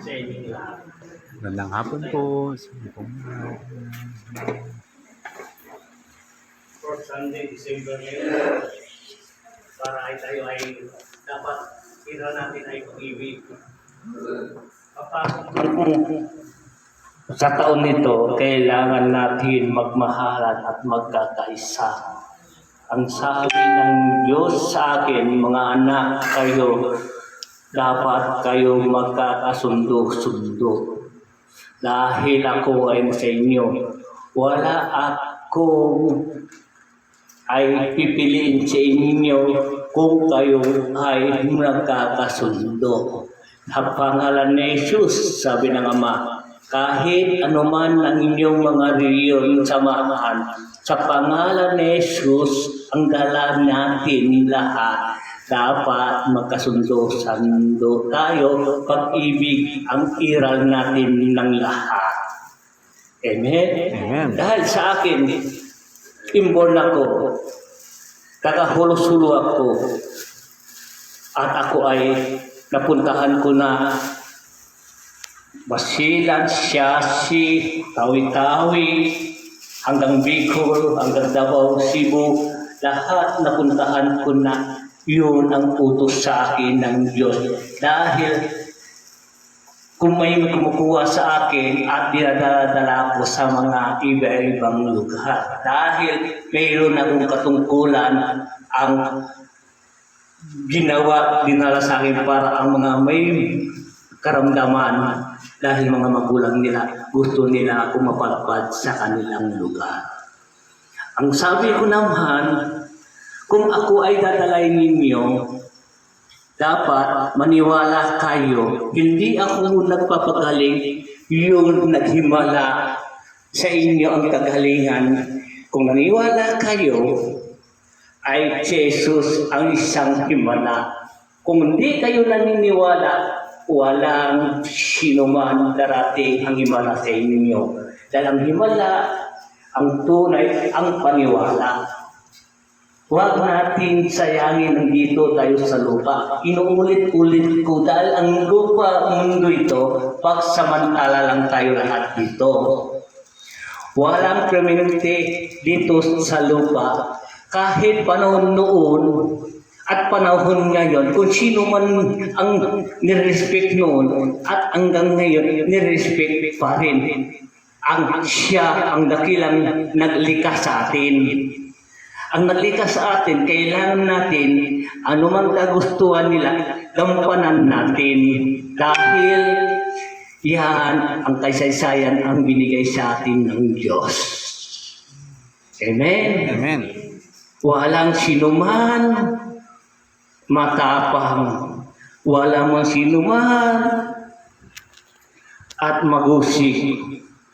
sa inyo. Magandang hapon po. For Sunday, December 8, para ay tayo ay dapat kita natin ay pag-ibig. Sa taon nito, kailangan natin magmahalan at magkakaisa. Ang sabi ng Diyos sa akin, mga anak kayo, dapat kayo magkakasundo-sundo. Dahil ako ay sa inyo, wala akong ay pipiliin sa inyo kung kayo ay magkakasundo. Sa pangalan ni Jesus, sabi ng Ama, kahit anuman ang inyong mga riyon samahan, sa pangalan ni Jesus, ang dala natin lahat, dapat magkasundo-sundo tayo, pag-ibig ang iral natin ng lahat. Amen? Amen. Dahil sa akin, inborn ako, kakahulo-sulo ako, at ako ay napuntahan ko na Basilan, Siasi, Tawi-Tawi, hanggang Bicol, hanggang Davao, Cebu, lahat napuntahan ko na. Yun ang utos sa akin ng Diyos. Dahil kung may kumukuha sa akin at dinadala ko sa mga iba-ibang lugar. Dahil mayroon akong katungkulan ang dinala sa akin para ang mga may karamdaman. Dahil mga magulang nila, gusto nila ako mapalapad sa kanilang lugar. Ang sabi ko naman, kung ako ay dadalay ninyo, dapat maniwala kayo. Hindi ako nagpapagaling, yung naghimala sa inyo ang kagalingan. Kung naniwala kayo, ay Jesus ang isang himala. Kung hindi kayo naniniwala, walang sinuman darating ang himala sa inyo. Dahil ang himala, ang tunay, ang paniwala. Huwag natin sayangin ang dito tayo sa lupa. Inuulit-ulit ko dahil ang lupa, mundo ito, pagsamantala lang tayo lahat dito. Walang permanente dito sa lupa. Kahit panahon noon at panahon ngayon, kung sino man ang nirespect noon at hanggang ngayon, nirespect pa rin. Siya ang dakilang naglikas sa atin. Ang naglikas sa atin, kailangan natin, anumang kagustuhan nila, gampanan natin. Dahil yan ang kasaysayan ang binigay sa atin ng Diyos. Amen? Amen. Walang sinuman matapang, walang sinuman at magusik.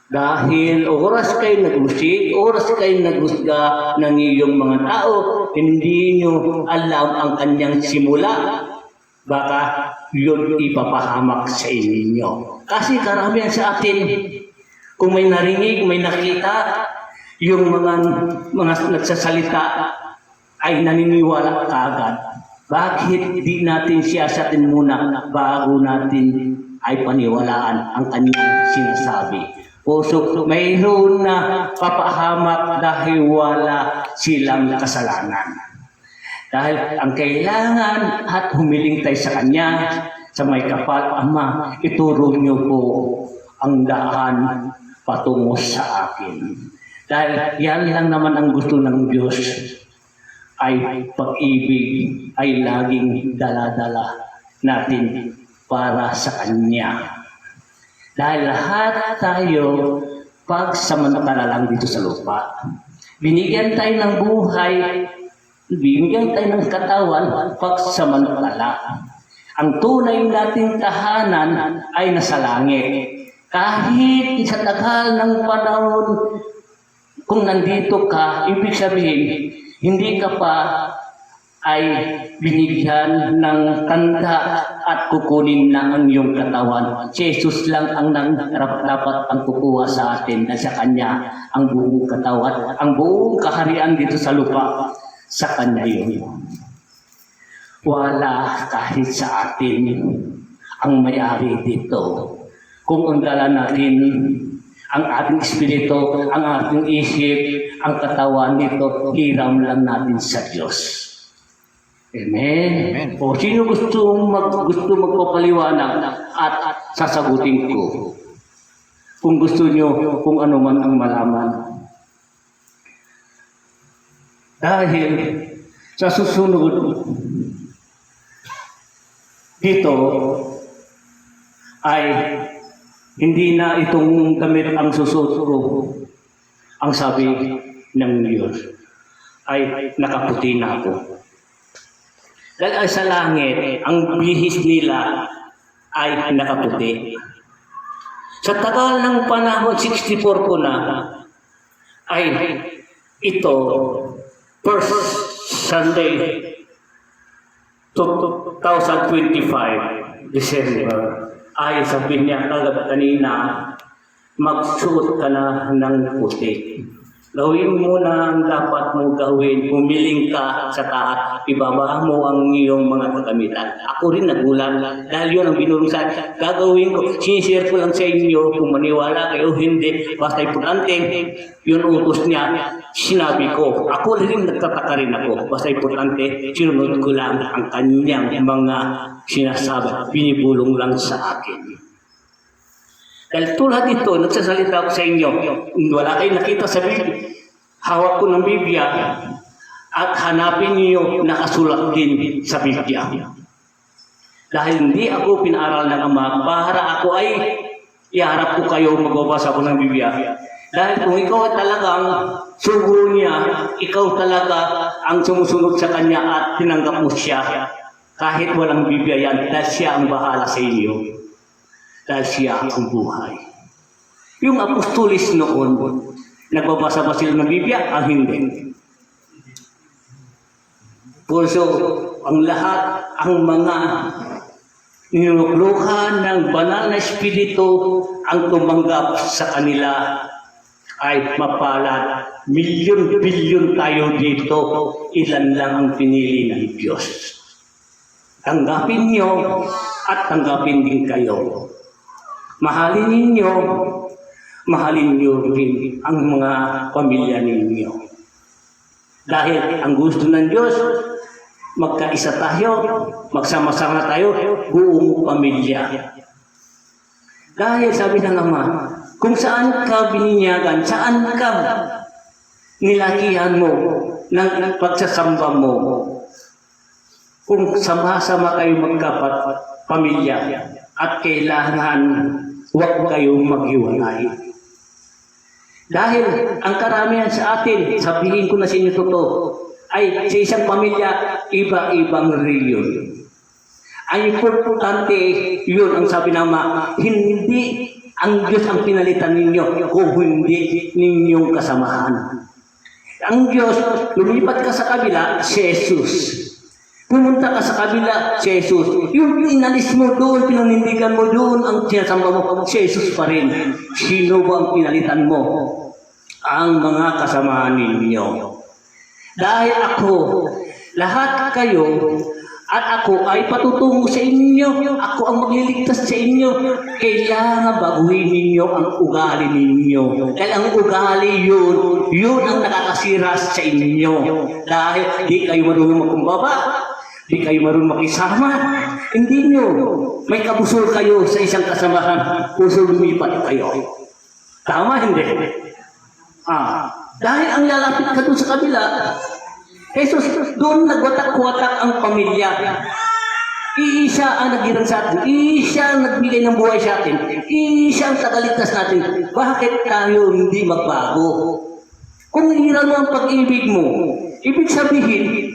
Dahil oras kayo nag-usik, oras kayo nag-usga ng iyong mga tao, hindi nyo alam ang kanyang simula, baka yun ipapahamak sa inyo. Kasi karamihan sa atin, kung may narinig, may nakita, yung mga nagsasalita ay naniniwala kaagad. Bakit di natin siyasatin muna bago natin ay paniwalaan ang kanyang sinasabi? So, mayroon na papahamak dahil wala silang kasalanan. Dahil ang kailangan at humiling tayo sa Kanya, sa may kapal, Ama, ituro niyo po ang daan patungo sa akin. Dahil yan lang naman ang gusto ng Diyos, ay pag-ibig ay laging dala-dala natin para sa Kanya. Dahil lahat tayo pagsamantala lang dito sa lupa. Binigyan tayo ng buhay, binigyan tayo ng katawan pagsamantala. Ang tunay nating tahanan ay nasa langit. Kahit sa tagal ng panahon, kung nandito ka, ibig sabihin, hindi ka pa ay binigyan ng tanda at kukunin na ang iyong katawan. Jesus lang ang dapat ang kukuha sa atin na sa Kanya ang buong katawan, ang buong kaharian dito sa lupa, sa Kanya yun. Wala kahit sa atin. ang may-ari dito. Kung ang dala natin, ang ating espiritu, ang ating isip, ang katawan nito, hiram lang natin sa Diyos. Amen. Amen. O sino gusto magpapaliwanag at sasagutin ko? Kung gusto nyo, kung ano man ang malaman. Dahil sa susunod, dito ay hindi na itong damit ang susuot ko, ang sabi ng Diyos, ay nakaputi na ako. Dahil ay sa langit, ang bihis nila ay nakaputi. Sa tagal ng panahon, 64 ko na, ay ito, first Sunday, 2025, December, ay sabi niya kagad kanina, magsuot ka na ng puti. Gawin mo na ang dapat mo gawin. Humiling ka sa taas. Ibaba mo ang iyong mga kagamitan. Ako rin nagulat. Dahil yun ang binurong sa akin. Gagawin ko. Sinishare ko lang sa inyo kung maniwala kayo hindi. Basta importante, yun utos niya. Sinabi ko. Ako rin nagtataka rin ako. Basta importante, sinunod ko lang ang kanyang mga sinasabi. Binibulong lang sa akin. Dahil tulad ito, nagsasalita ako sa inyo, wala kayong nakita sa Biblia, hawak ko ng Biblia at hanapin niyo nakasulat din sa Biblia. Dahil hindi ako pinaaral ng Ama, para ako ay iharap ko kayo magbabasa ko ng Biblia. Dahil kung ikaw ay talagang sugo niya, ikaw talaga ang sumusunod sa Kanya at tinanggap mo siya, kahit walang Biblia yan, dahil siya ang bahala sa inyo. Dahil siya ang buhay. Yung apostolis noon, nagbabasa ba sila ng Biblia? Ang hindi. Puso, ang lahat, ang mga ninulukluhan ng banal na espiritu ang tumanggap sa kanila ay mapalad. Milyon-bilyon tayo dito, ilan lang ang pinili ng Diyos. Tanggapin niyo at tanggapin din kayo. Mahalin ninyo rin ang mga pamilya ninyo. Dahil ang gusto ng Diyos, magkaisa tayo, magsama-sama tayo, buong pamilya. Dahil sabi ng Ama, kung saan ka bininyagan, saan ka nilakihan mo ng pagsasamba mo, kung sama-sama kayo magkapamilya at kailangan huwag kayong maghiwalay. Dahil ang karamihan sa atin, sabihin ko na sa inyo totoo, ay sa isang pamilya, iba-ibang reliyon. Ang importante, yun ang sabi ng Ama, hindi ang Diyos ang pinalitan ninyo kung hindi ninyong kasamahan. Ang Diyos, lumipat ka sa kabila, si Jesus. Pumunta ka sa kabila, si Jesus. Yung inalis mo doon, pinanindigan mo doon, ang sinasamba mo, si Jesus pa rin. Sino ba ang pinalitan mo? Ang mga kasamahan ninyo. Dahil ako, lahat kayo, at ako ay patutungo sa inyo. Ako ang magliligtas sa inyo. Kailangan baguhin ninyo ang ugali ninyo. Dahil ang ugali yun ang nakakasira sa inyo. Dahil di kayo marunong magkumbaba, di kayo marunong makisama. Hindi nyo. May kabusol kayo sa isang kasamahan. Puso lumipat kayo. Tama, hindi? Dahil ang lalapit ka doon sa kabila, Jesus, doon nagwatak-watak ang pamilya. Iisa ang nagiran sa atin. Iisa ang nagbigay ng buhay sa atin. Iisa ang tagaligtas natin. Bakit tayo hindi magbago? Kung hiniram mo ang pag-ibig mo, ibig sabihin,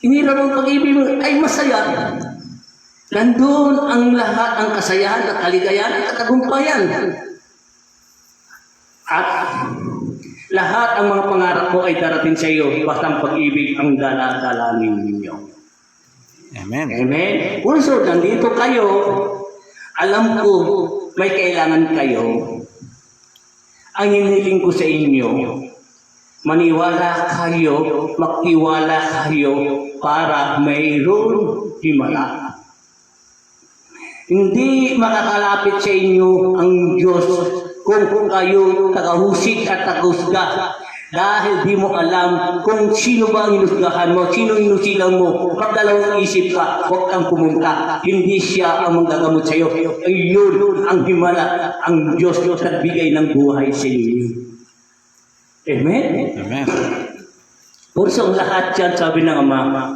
hiniram mo ang pag-ibig mo, ay masaya. Nandun ang lahat, ang kasayahan, at kaligayahan, at katagumpayan. At lahat ang mga pangarap ko ay darating sa iyo, basta ang pag-ibig ang dala-dalanin ninyo. Amen. Amen. Puso, nandito kayo, alam ko may kailangan kayo. Ang hiniling ko sa inyo, maniwala kayo, magtiwala kayo para mayroon himala. Hindi makakalapit sa inyo ang Diyos kung kayo tagahusik at tagahusga. Dahil di mo alam kung sino ba ang hinusgahan mo, sino hinusilang mo. Pagdalawang isip ka, huwag kang pumunta. Hindi siya ang manggagamot sa iyo. Ayun ang himala, ang Diyos nagbigay ng buhay sa inyo. Amen? Amen. Por sa lahat yan, sabi ng Ama,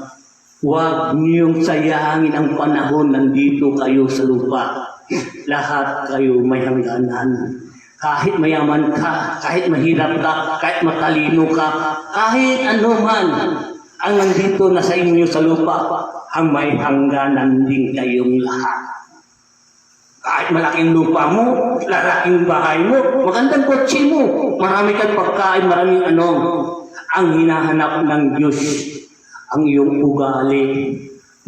huwag niyong sayangin ang panahon nandito kayo sa lupa. Lahat kayo may hangganan. Kahit mayaman ka, kahit mahirap ka, kahit matalino ka, kahit ano man ang nandito na sa inyo sa lupa, ang may hangganan din kayong lahat. Kahit malaking lupa mo, lalaking bahay mo, magandang kotse mo, marami kang pagkain, maraming ano, ang hinahanap ng Diyos, ang iyong ugali,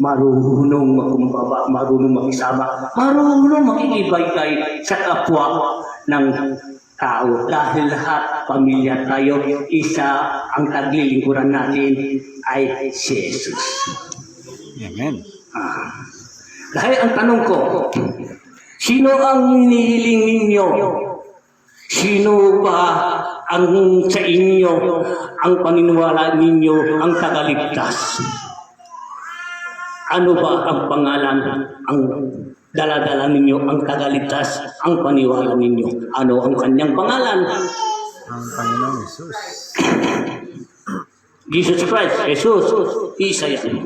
marunong makumbaba, marunong makisama, marunong makikibay-bay sa kapwa ng tao. Dahil lahat, pamilya tayo, isa ang taglilingkuran natin ay si Jesus. Amen. Dahil ang tanong ko, sino ang hinihiling ninyo? Sino ba ang sa inyo, ang paniniwala ninyo, ang tagaligtas? Ano ba ang pangalan, ang dala-dala ninyo, ang tagaligtas, ang paniwala ninyo? Ano ang kanyang pangalan? Ang Panginoong Jesus. Jesus Christ, Jesus, isa yan.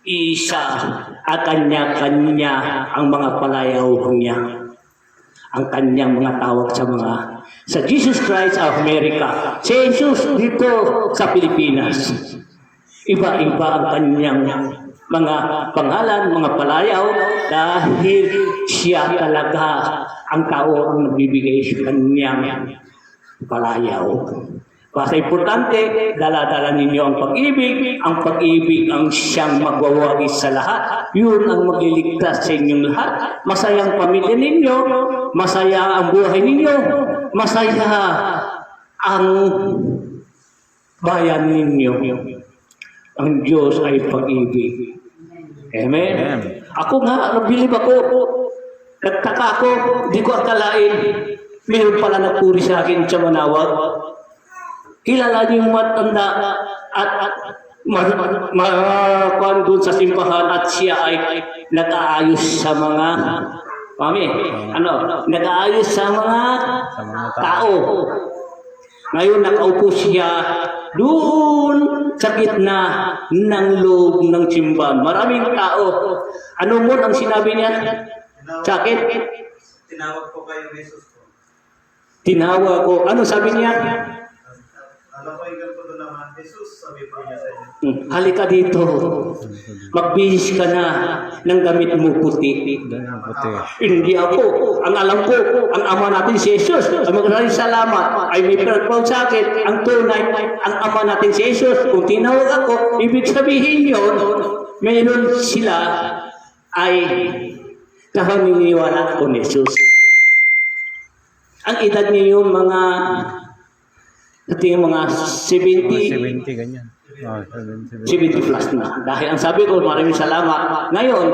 Isa at kanya-kanya ang mga palayaw niya. Ang kanyang mga tawag sa Jesus Christ of America. Si Jesus dito sa Pilipinas. Iba-iba ang kanyang mga pangalan, mga palayaw, dahil siya talaga ang tao ang nagbibigay sa kanyang palayaw. Basta importante, dala-dala ninyo ang pag-ibig ang siyang magwawagi sa lahat. Yun ang magliligtas sa inyong lahat. Masaya ang pamilya ninyo, masaya ang buhay ninyo, masaya ang bayan ninyo. Ang Diyos ay pag-ibig. Amen? Amen. Ako nga, nagbilib ako. Nagtaka ako, di ko akalain. Mayroon pala nagpuri sa akin sa Manawag. Kilala niyo yung matanda at kuwan doon sa simbahan at siya ay nag-aayos sa mga nag-aayos sa mga tao. Ngayon nakaupo siya doon sa gitna ng loob ng simbahan. Maraming tao. Ano mo ang sinabi niya sa akin? Tinawag ko kayo Jesus ko. Tinawag ko. Ano sabi niya? Alam ko yung ganito doon naman, Jesus, sabi po niya sa inyo. Halika dito. Magbihis ka na ng gamit mo puti. Puti. Hindi ako. Ang alam ko, ang ama natin si Jesus. Ang maraming salamat ay may pinagpawag sa akin. Ang tunay, ang ama natin si Jesus. Kung tinawag ako, ibig sabihin yun, mayroon sila ay napaniniwala ko ni Jesus. Ang edad niyo yung mga mga 70, 70 ganyan. 70 plus na. Dahil ang sabi ko, maraming salamat. Ngayon,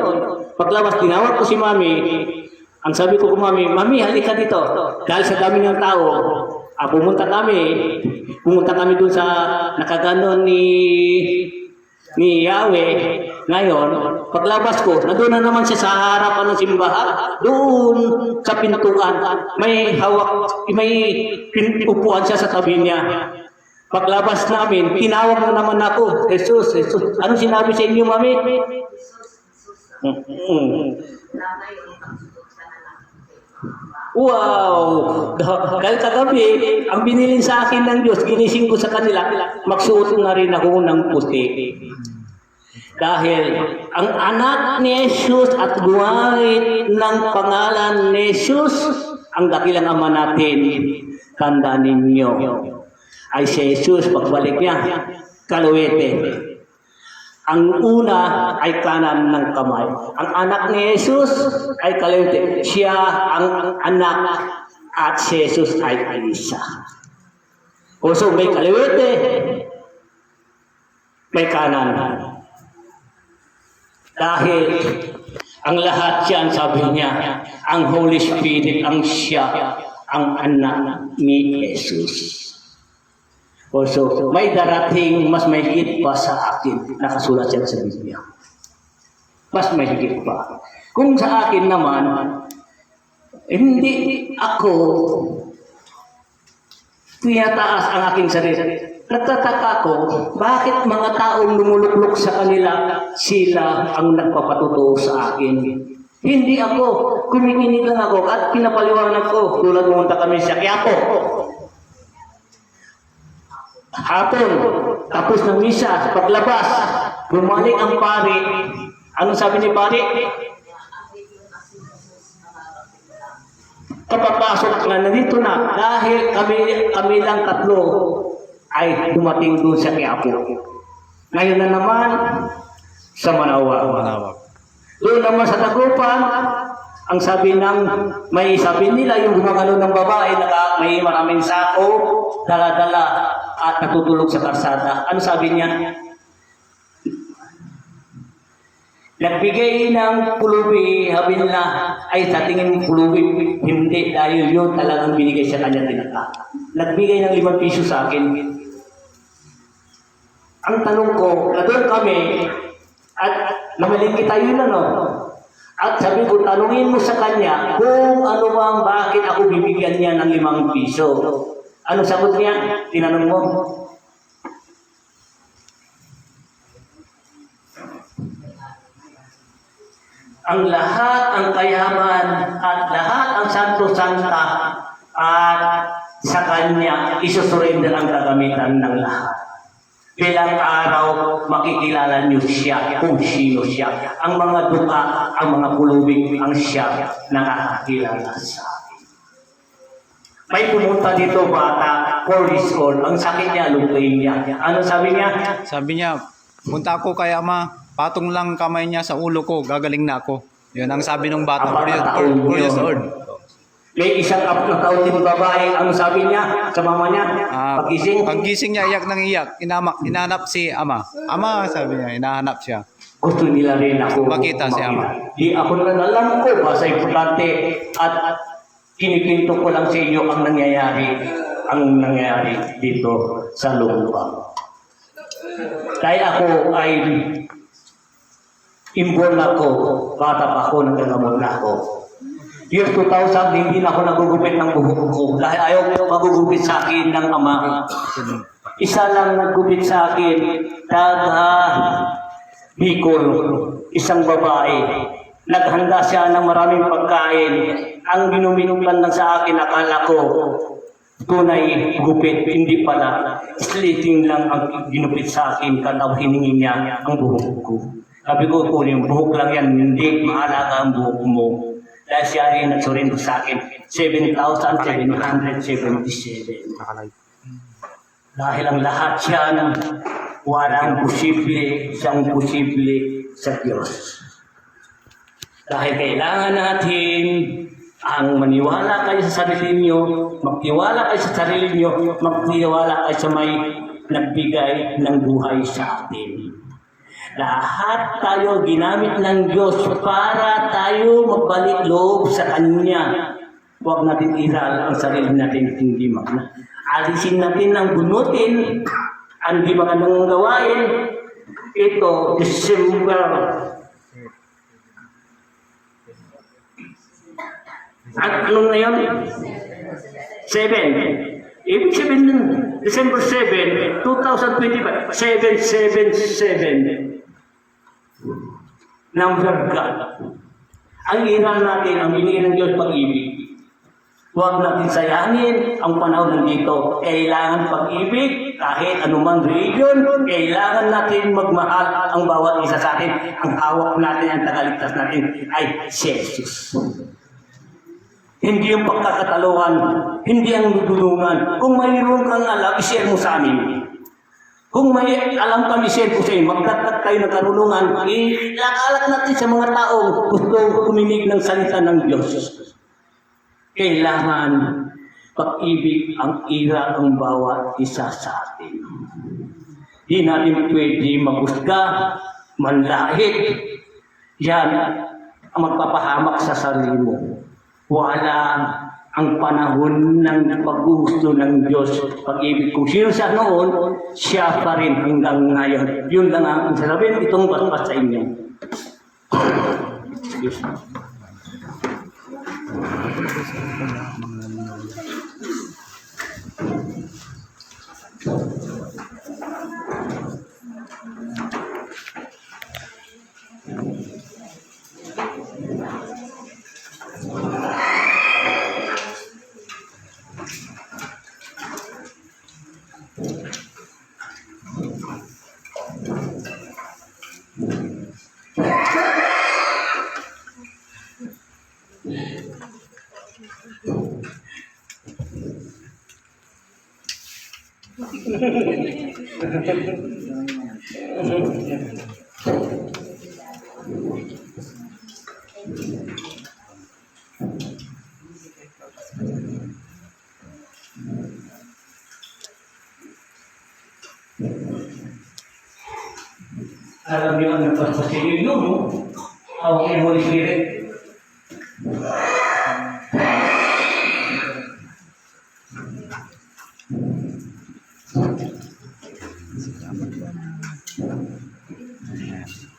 paglabas, tinawag ko si Mami. Ang sabi ko Mami, halika dito. Dahil sa dami ng tao, pumunta kami dun sa nakaganon ni Yahweh. Ngayon, paglabas ko, nandun na naman siya sa harapan ng simbahan. Doon sa pintuan, may upuan siya sa tabi niya. Paglabas namin, tinawag na naman ako, Jesus. Ano sinabi sa inyo, Mami? Wow! Dahil kagabi, ang binilin sa akin ng Diyos, ginising ko sa kanila, magsuot na rin ako ng puti. Dahil ang anak ni Jesus at gumamit ng pangalan ni Jesus, ang dakilang ama natin, tanda ninyo, ay si Jesus, pagbalik niya, kaluwete. Ang una ay kanan ng kamay. Ang anak ni Jesus ay kaluwete. Siya ang anak at si Jesus ay isa. O so may kaluwete, may kanan. Dahil Ang lahat yan, sabi niya, ang Holy Spirit, ang siya, ang anak ni Jesus. Also, may darating mas mahigit pa sa akin, nakasulat yan sa Biblia. Mas mahigit pa. Kung sa akin naman, hindi ako tinataas ang aking sarili. Nagtataka ko, bakit mga taong lumuluklok sa kanila, sila ang nagpapatuto sa akin. Hindi ako. Kumikinig lang ako at pinapaliwanag ko. Tulad pumunta kami sa Quiapo. Hapon, tapos ng misa, paglabas, bumalik ang pari. Anong sabi ni pari? Kapapasok na nandito na dahil kami lang tatlo ay dumating doon sa Quiapo. Ngayon na naman sa Manaoag. Manawag. Doon naman sa Dagupan, ang sabi nila yung gumagano ng babae, may maraming sako, dala-dala at natutulog sa karsada. Ano sabi niya? Nagbigay ng pulubi, sabi nila, ay sa tingin ng pulubi, hindi, dahil yun talagang binigay sa kanya tinata. Nagbigay ng 5 piso sa akin. Ang tanong ko, na doon kami, at namalingki tayo na, no? At sabi ko, tanungin mo sa kanya kung ano bang bakit ako bibigyan niya ng 5 piso. Ano sagot niya? Tinanong mo. Ang lahat ang kayaman at lahat ang santo-santa at sa kanya isusurrender ang kagamitan ng lahat. Bilang araw, makikilala niyo siya kung sino siya. Ang mga duka, ang mga pulubing, ang siya nakakakilala sa akin. May pumunta dito bata, 4 years old. Ang sakit niya, leukemia. Ano sabi niya? Sabi niya, punta ako kay ama, patong lang kamay niya sa ulo ko, gagaling na ako. Yun ang sabi ng bata, 4 years old. May isang 4 taon din babae, ang sabi niya sa mama niya, pagising. Paggising niya, iyak ng iyak. Inahanap si ama. Ama, sabi niya, inahanap siya. Gusto nila rin ako Makita si ama. Di ako na alam ko, basta importante at kinikinto ko lang sa inyo ang nangyayari dito sa lupa. Dahil ako ay inborn ako, bata pa ako, nagagamot na ako. Year 2000, hindi na ako nagugupit ng buhok ko dahil ayaw ko magugupit sa akin ng ama. Isa lang naggupit sa akin, taga Bicol, isang babae. Naghanda siya ng maraming pagkain. Ang ginuminutan lang sa akin, akala ko, tunay gupit, hindi pala. Slitting lang ang ginupit sa akin, kataw hiningi niya ang buhok ko. Sabi ko, kunin, buhok lang yan, hindi mahalaga ang buhok mo. Dahil siya rin nagsurrender sa akin, 7,777. Dahil ang lahat siya ng walang posible, siyang posible sa Diyos. Dahil kailangan natin ang maniwala kayo sa sarili niyo, magtiwala kayo sa sarili niyo, magtiwala kayo sa may nagbigay ng buhay sa atin. Lahat tayo ginamit ng Diyos para tayo magbalik loob sa Kanya. Huwag natin iral ang sarili natin hindi magna. Alisin natin ang bunutin, ang di magandang gawain. Ito, December. At anong na yun? 7. Ibig sabihin nun, December 7, 2025, 777. Number God. Ang iral natin, ang binigay ng Diyos pag-ibig. Huwag natin sayangin ang panahon nandito. Kailangan pag-ibig, kahit anumang religion, kailangan natin magmahal ang bawat isa sa atin. Ang hawak natin, ang tagaligtas natin ay si Jesus. Hindi yung pagkakataluhan, hindi ang dudulungan. Kung mayroon kang alam, i-share mo sa amin. Kung may alam kami, i-share ko sa inyo, magdagat kayo ng karunungan, ilakalat natin sa mga taong gusto kuminig ng salita ng Diyos. Kailangan pag-ibig ang ira ng bawat isa sa atin. Di natin pwede magusga, manlait. Yan, ang magpapahamak sa sarili mo. Wala ang panahon ng paggusto ng Diyos, pag-ibig. Kung sino siya noon, siya pa rin hanggang ngayon. Yun lang ang sasabihin, itong basbas sa inyo. Yes. Alam niyo ang nagpapasilyo nyo, no? Hawak yung Holy Spirit.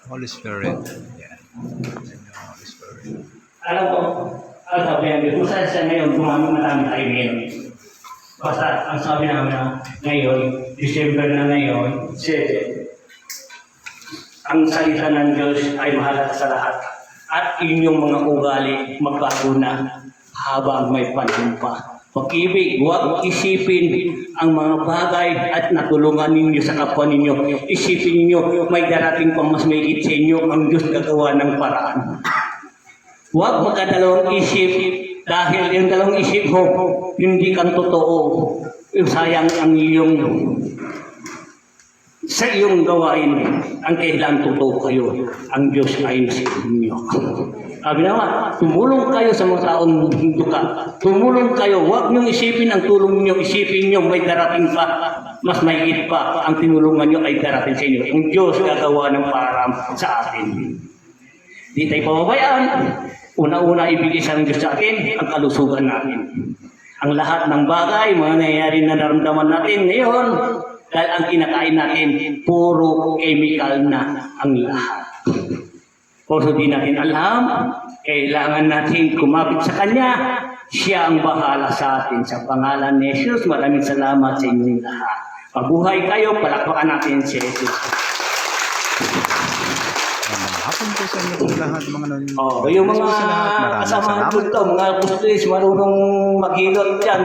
Holy Spirit. Yeah. Holy Spirit. Alam ko, ang sabi ng Diyos, kung saan siya ngayon, marami tayo ngayon. Basta, ang sabi namin na ngayon, December na ngayon, ang salita ng Diyos ay mahalaga sa lahat. At inyong mga ugali magbago na habang may panahon pa. Pag-ibig, huwag isipin ang mga bagay at natulungan ninyo sa kapwa ninyo. Isipin ninyo, may darating pang mas mahigit sa inyo, ang Diyos gagawa ng paraan. Huwag magkadalawang isip dahil yung dalawang isip mo, hindi kang totoo. Sayang ang iyong sa iyong gawain, ang kailangan totoo kayo, ang Diyos ay sa inyo. Sabi naman, tumulong kayo sa mga taong duka. Tumulong kayo, huwag niyong isipin ang tulong niyo, isipin niyo may darating pa, mas mahigit pa, ang tinulungan niyo ay darating sa inyo. Ang Diyos gagawa ng paraan sa atin. Di tayo pababayaan. Una-una ibigay sa Diyos sa atin ang kalusugan natin. Ang lahat ng bagay, mga nangyayari na naramdaman natin ngayon, dahil ang kinakain natin, puro chemical na ang lahat. Kung di natin alam, kailangan natin kumapit sa Kanya. Siya ang bahala sa atin. Sa pangalan ni Jesus, maraming salamat sa inyong lahat. Mabuhay kayo, palakpakan natin si Jesus. Hapon po sa inyo pong lahat, mga nun. Yung mga Maraming kasama salamat. dito, mga pulis, marunong maghilot dyan.